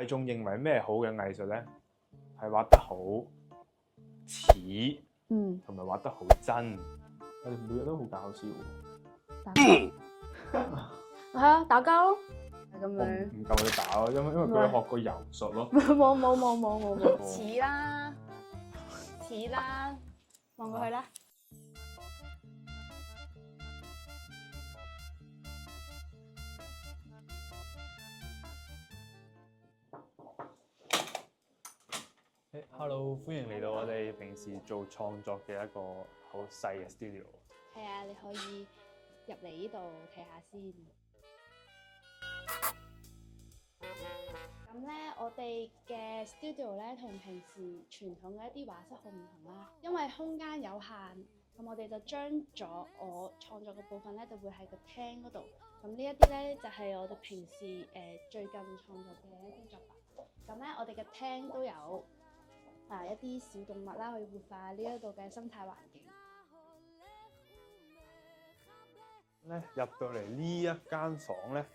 眾認為咩好嘅藝術咧？係畫得好似，同埋畫得好真。我哋每日都好搞笑喎。打交係啊，打交咯，係咁我樣。唔夠佢打咯，因為佢學過柔術咯。冇，似啦，似啦，望過去啦。Hello， 歡迎嚟到我哋平時做創作嘅一個好細嘅 studio。係啊，你可以入嚟呢度睇下先。咁咧，我哋嘅 studio 咧同平時傳統嘅一啲畫室好唔同啦，因為空間有限，咁我哋就將咗我創作嘅部分咧，就會喺個廳嗰度。咁呢一啲咧就係我哋平時最近創作嘅一啲作品。咁咧，我哋嘅廳都有一啲小動物啦，去活化呢一度嘅生態環境。咧入到嚟呢一間房咧，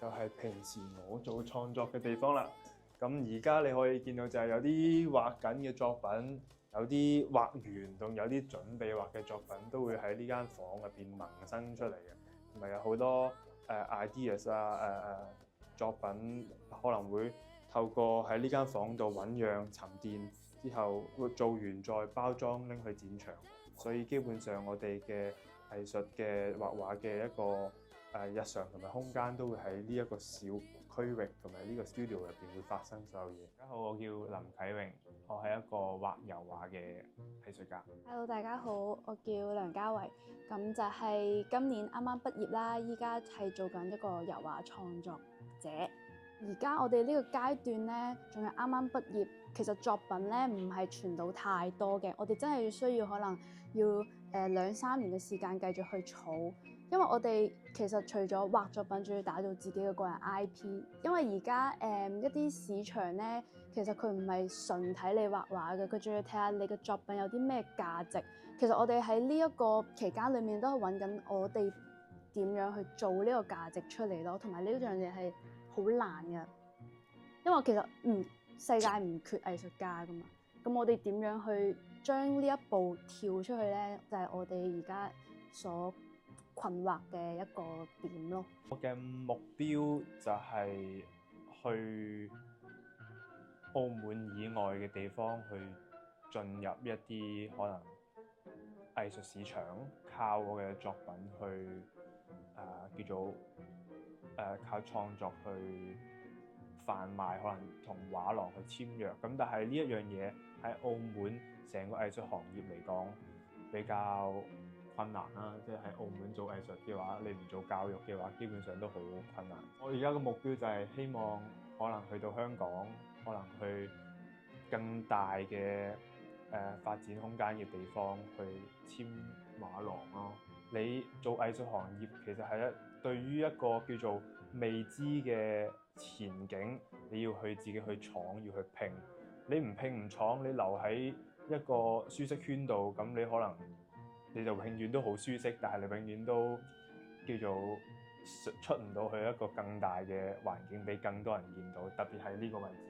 就係平時我做創作嘅地方啦。咁而家你可以見到就係有啲畫緊嘅作品，有啲畫完同有啲準備畫嘅作品，都會喺呢間房入邊萌生出嚟嘅。同埋有好多ideas 作品可能會透過喺呢間房度醖釀沉澱，之後會做完再包裝拎去展場。所以基本上我哋嘅藝術嘅畫畫嘅一個日常同埋空間都會喺呢一個小區域同埋呢個 studio 入邊會發生所有嘢。大家好，我叫林啟榮，我係一個畫油畫嘅藝術家。Hello， 大家好，我叫梁嘉維，咁就係今年啱啱畢業啦，依家係做緊一個油畫創作者。而家我哋呢個階段咧，仲係啱啱畢業，其實作品咧唔係傳到太多嘅，我哋真係需要可能要2-3年嘅時間繼續去儲，因為我哋其實除咗畫作品，仲要打造自己嘅個人 IP。因為而家一啲市場咧，其實佢唔係純睇你畫畫嘅，佢仲要睇下你嘅作品有啲咩價值。其實我哋喺呢一個期間裏面都係揾緊我哋點樣去做呢個價值出嚟咯，同埋呢樣嘢係好難嘅，因為其實世界唔缺藝術家噶嘛，咁我哋點樣去將呢一步跳出去咧，就係我哋而家所困惑嘅一個點咯。我嘅目標就係去澳門以外嘅地方去進入一啲可能藝術市場，靠我嘅作品去叫做靠創作去販賣，可能同畫廊去簽約。咁但係呢一樣嘢喺澳門成個藝術行業嚟講比較困難啦，即係喺澳門做藝術嘅話，你唔做教育嘅話，基本上都好困難。我而家嘅目標就係希望可能去到香港，可能去更大嘅發展空間嘅地方去簽畫廊咯。你做藝術行業其實係對於一個叫做未知嘅前景，你要去自己去闖，要去拼。你唔拼唔闖，你留喺一個舒適圈度，咁你可能你就永遠都好舒適，但係你永遠都叫做出唔到去一個更大嘅環境俾更多人見到。特別係呢個位置，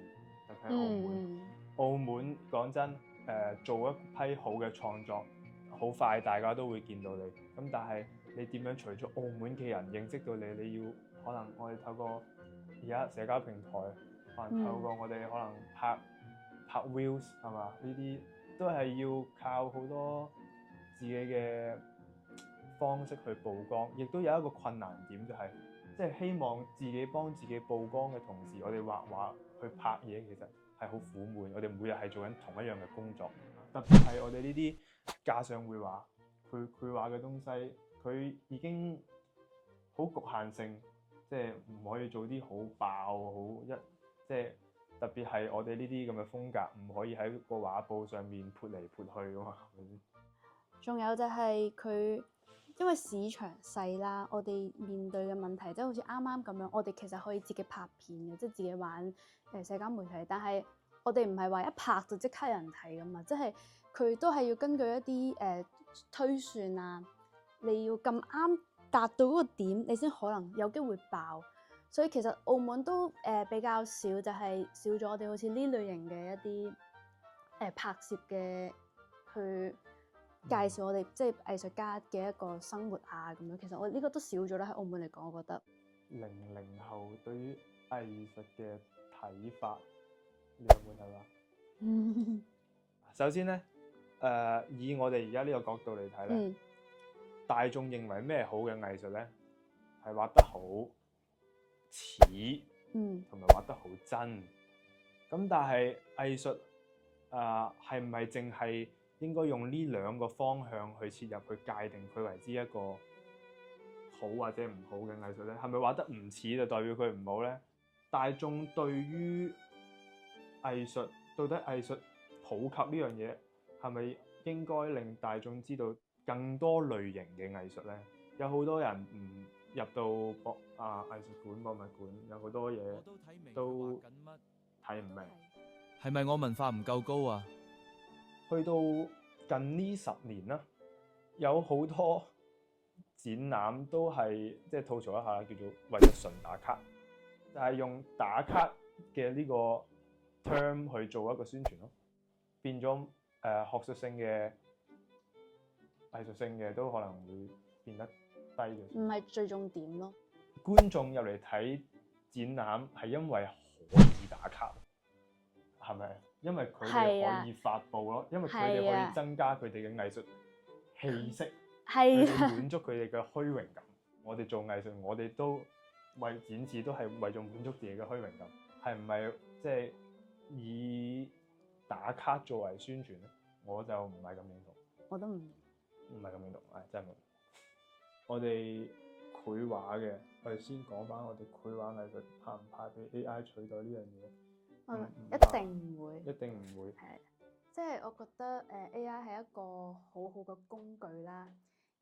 特別係澳門。澳門講真，做一批好嘅創作，好快大家都會見到你。咁但係你點樣隨住澳門嘅人認識到你？你要可能我哋透過而家社交平台，可能透過我哋可能拍 reels 係嘛？呢啲都係要靠好多自己嘅方式去曝光。亦都有一個困難點就係，即係希望自己幫自己曝光嘅同時，我哋畫畫去拍嘢其實係好苦悶。我哋每日係做緊同一樣嘅工作，特別係我哋呢啲架上繪畫、繪畫嘅東西，佢已經好局限性，即係唔可以做啲好爆即係特別係我哋呢啲咁嘅風格，唔可以喺個畫布上面潑嚟潑去㗎嘛。仲有就係佢，因為市場細啦，我哋面對嘅問題即係好似啱啱咁樣，我哋其實可以自己拍片嘅，即係自己玩社交媒體，但係我哋唔係話一拍就即刻有人睇噶嘛，即係佢都係要根據一啲推算啊，你要咁啱達到嗰個點，你先可能有機會爆。所以其實澳門都比較少，就係少咗我哋好似呢類型嘅一啲拍攝嘅去介紹我哋即係藝術家嘅一個生活啊咁樣。其實我呢個都少咗啦，喺澳門嚟講，我覺得。00後對於藝術嘅睇法，你有冇睇法？首先咧，以我哋而家呢個角度嚟睇咧，大眾認為咩好嘅藝術咧，係畫得好似，同埋畫得好真。咁但係藝術係唔係淨係應該用呢兩個方向去切入去界定佢為之一個好或者唔好嘅藝術咧？係咪畫得唔似就代表佢唔好咧？大眾對於藝術，到底藝術普及呢樣嘢係咪應該令大眾知道更多類型嘅藝術咧？有好多人唔入到藝術館、博物館，有好多嘢都睇唔明。係咪我文化唔夠高啊？去到近呢10年啦，有好多展覽都係即係吐槽一下，叫做為咗純打卡，就係用打卡嘅呢個 term 去做一個宣傳咯，變咗學術性嘅、藝術性嘅都可能會變得低咗。唔係最重點咯。觀眾入嚟睇展覽係因為可以打卡，係咪？因為佢哋可以發佈咯，因為佢哋可以增加佢哋嘅藝術氣息，佢哋滿足佢哋嘅虛榮感。我哋做藝術，我哋都為展示，都係為咗滿足自己嘅虛榮感。係唔係即係以打卡作為宣傳咧？我就唔係咁認同。我都唔係咁認同，真係冇。我哋繪畫嘅，我哋先講翻我哋繪畫藝術怕唔怕俾 AI 取代呢樣嘢？一定唔會，一定唔會。係，即係我覺得AI 係一個好好嘅工具啦，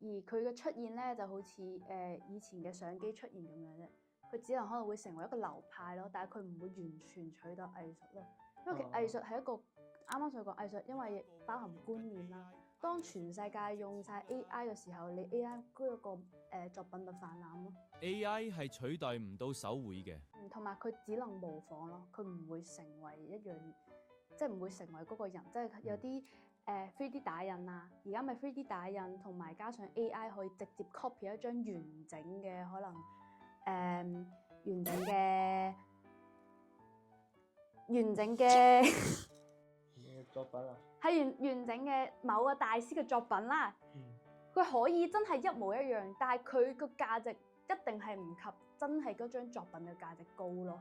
而佢嘅出現咧就好似以前嘅相機出現咁樣啫，佢只能可能會成為一個流派咯，但係佢唔會完全取代藝術咯，因為其實藝術係一個啱啱所講藝術，因為包含觀念啦。當全世界用晒 AI 嘅時候，你 AI 嗰個作品就泛濫咯。AI 係取代唔到手繪嘅，同埋佢只能模仿咯，佢唔會成為一樣，即係唔會成為嗰個人，即係有啲3D 打印啊，而家咪 3D 打印，同埋加上 AI 可以直接 copy 一張完整嘅可能完整嘅作品啊，係完整嘅某個大師嘅作品啦，佢可以真係一模一樣，但係佢個價值一定係唔及真係嗰張作品嘅價值高咯。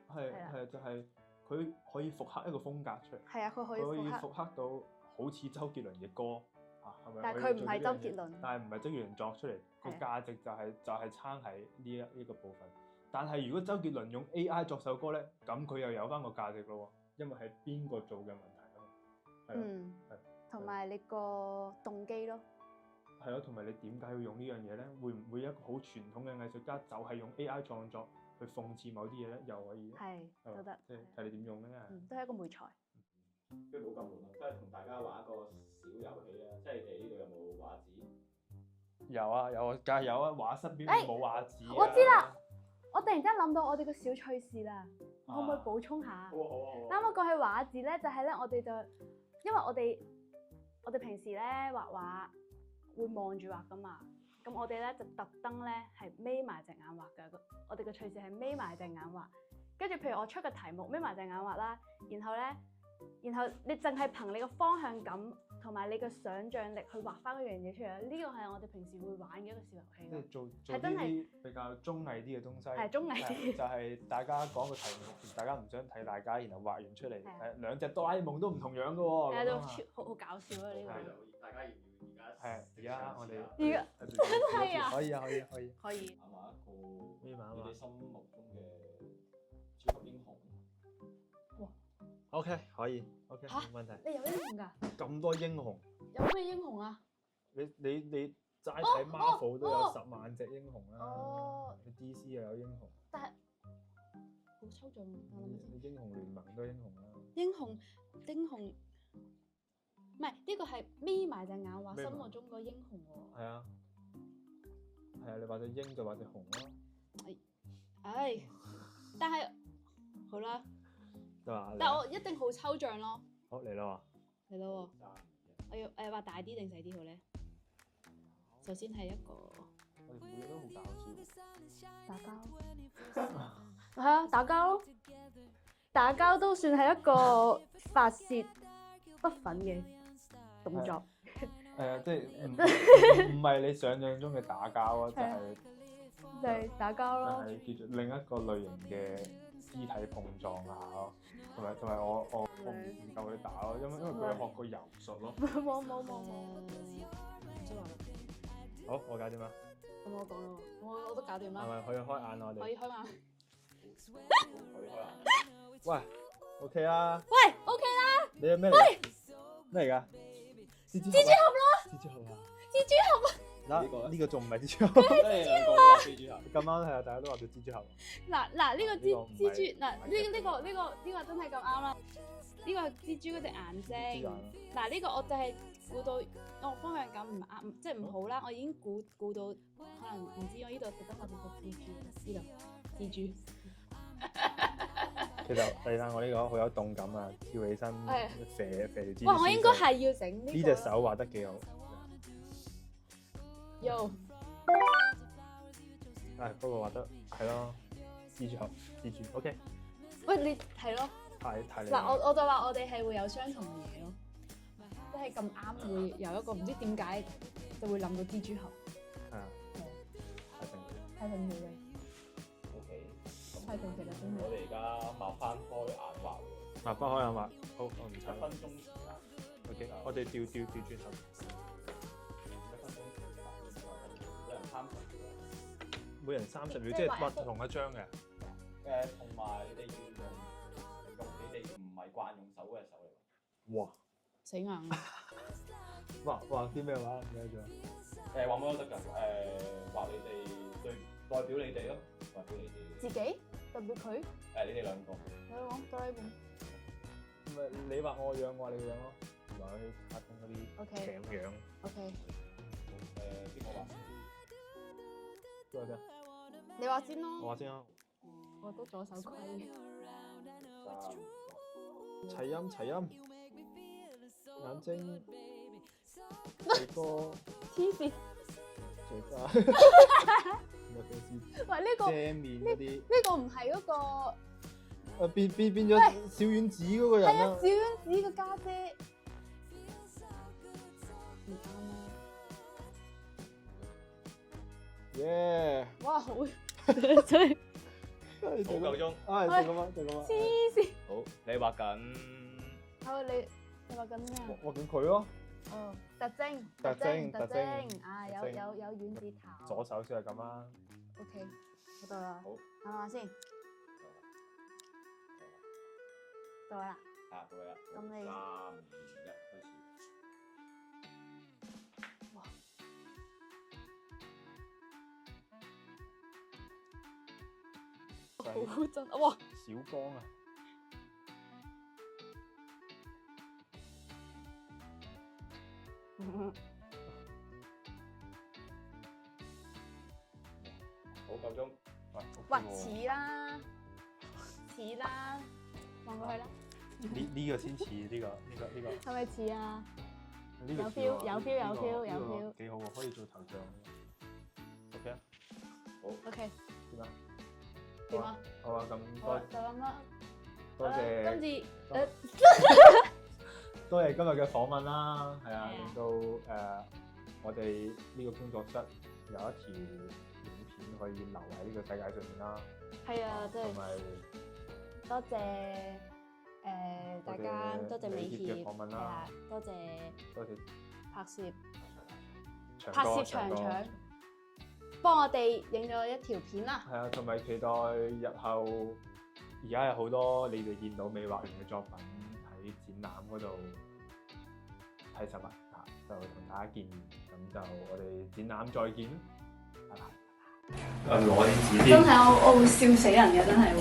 係就係佢可以復刻一個風格出嚟。係啊，佢可以復刻到好似周杰倫嘅歌係咪？但係佢唔係周杰倫，但係唔係周杰倫作出嚟，個價值就係撐喺呢個部分。但係如果周杰倫用 AI 作首歌咧，咁佢又有翻個價值咯，因為係邊個做嘅問題。同埋你個動機咯，係咯，同埋你點解要用呢樣嘢咧？會唔會一個好傳統嘅藝術家就係用 AI 創作去諷刺某啲嘢咧？又可以都得，即係睇你點用咧。都係一個媒材。不如冇咁悶啦，即係同大家玩一個小遊戲啊！即係你哋呢度有冇畫紙？有啊，梗係有啊！畫室邊冇畫紙？我知啦，我突然之間諗到我哋個小趣事啦，可唔可以補充下？好。啱啱講起畫紙咧，就係咧，我哋就因為我哋平時咧畫畫會望住畫噶嘛，咁我哋咧就特登咧係眯埋隻眼畫噶。我哋嘅趣事係眯埋隻眼畫，跟住譬如我出個題目眯埋隻眼畫啦，然後你淨係憑你個方向感同埋你嘅想像力去畫翻嗰樣嘢出嚟。呢個係我哋平時會玩嘅一個小遊戲。即係做啲比較綜藝啲嘅東西。係綜藝啲。就係大家講個題目，大家唔想睇大家，然後畫完出嚟，兩隻哆啦 A 夢都唔同樣嘅喎。係都好搞笑啊！呢個。大家要唔要而家？係而家我哋。而家真係啊！可以。畫一個你哋心目中嘅超級英雄。哇 OK， 可以。OK，冇問題。你有英雄㗎？咁多英雄。有咩英雄啊？你齋睇 Marvel 都有10萬隻英雄啦。你 DC 又有英雄。但係好抽象喎，我諗下先。你英雄聯盟都英雄啦。英雄，唔係呢個係眯埋隻眼畫心目中個英雄喎。係啊，你畫隻鷹就畫隻熊咯。唉，但係好啦，得嘛？但係我一定好抽象咯。好嚟啦嚟咯喎，我要畫大啲定細啲好咧？首先係一個我哋每日都好搞笑。打交，係啊，打交咯，打交都算係一個發泄不忿嘅動作。即係唔係你想象中嘅打交啊，就係打交咯。係叫做另一個類型嘅肢體碰撞下咯，同埋我唔夠佢打咯，因為佢學過柔術咯。冇。好，我搞掂啦。咁我講咯，我都搞掂啦。係咪可以開眼我哋？可以開眼。喂，OK 啦。喂，OK 啦。你有咩嚟？咩嚟㗎？蜘蛛俠咯。蜘蛛俠啊！蜘蛛俠啊！嗱，呢個仲唔係蜘蛛俠？即係兩個都話蜘蛛俠。咁啱係啊，大家都話做蜘蛛俠。嗱，呢個蜘蛛呢個真係咁啱啦。呢個蜘蛛嗰隻眼睛。嗱，呢個我就係估到我方向感唔啱，即係唔好啦。我已經估到可能唔知我呢度特登畫咗個蜘蛛，呢度蜘蛛。其實你睇我呢個好有動感啊，跳起身射條蜘蛛。哇！我應該係要整呢隻手畫得幾好。Yo，不過畫得係咯，蜘蛛，OK。喂，你係咯。太靚。嗱，我就話我哋係會有相同嘅嘢咯，即係咁啱會有一個唔知點解就會諗到蜘蛛俠。係啊。太神奇嘅。OK。太神奇啦！真係。我哋而家擘翻開眼畫喎。擘翻開眼畫。好，我唔1使。分鐘時間。OK，我哋調轉頭。1分鐘時間，每人30秒。每人30秒，即係畫同一張嘅。同埋你哋要用你哋唔係慣用手嗰隻手嚟。哇！死硬啊！畫啲咩畫？唔記得咗。畫乜都得㗎。畫你哋代表你哋咯，代表你哋。自己代表佢。你哋兩個。你講哆啦 A 夢。唔係你畫我樣，我畫你個樣咯。畫啲卡通嗰啲頸樣。OK。邊個畫？邊個啫？你畫先咯。我畫先啊。我都左手虧。齊音。眼睛。鼻哥。黐線。嘴巴。喂，呢個遮面嗰啲。呢個唔係嗰個。變咗小丸子嗰個人係啊，啦。小丸子個家姐。唔啱啦。耶！哇，好好夠鐘。就咁啊。黐線。好，你畫緊。好，你畫緊咩啊？畫緊佢咯。哦，特徵。啊，有丸子頭。左手先係咁啦。OK，好到啦。好，諗下先。到啦。到啦。咁你3、2、1，開始。哇！好真哇！小光啊！好夠鐘。哇，似啦，望過去啦。呢個先似呢個。係咪似啊？呢個有 feel，幾好喎，可以做頭像。OK 啊。好。OK。點啊？點啊？好啊，咁就咁啦。多謝。今次多謝今日嘅訪問啦，係啊，令到我哋呢個工作室有一條影片可以留喺呢個世界上面啦。係啊，真係。同埋多謝大家，多謝美協嘅訪問啦，多謝拍攝長搶，幫我哋影咗一條片啦。係啊，同埋期待日後而家有好多你哋見到未畫完嘅作品喺展覽嗰度睇實物啊，就同大家見面，咁就我哋展覽再見，拜拜。攞啲紙。真係我會笑死人嘅，真係會。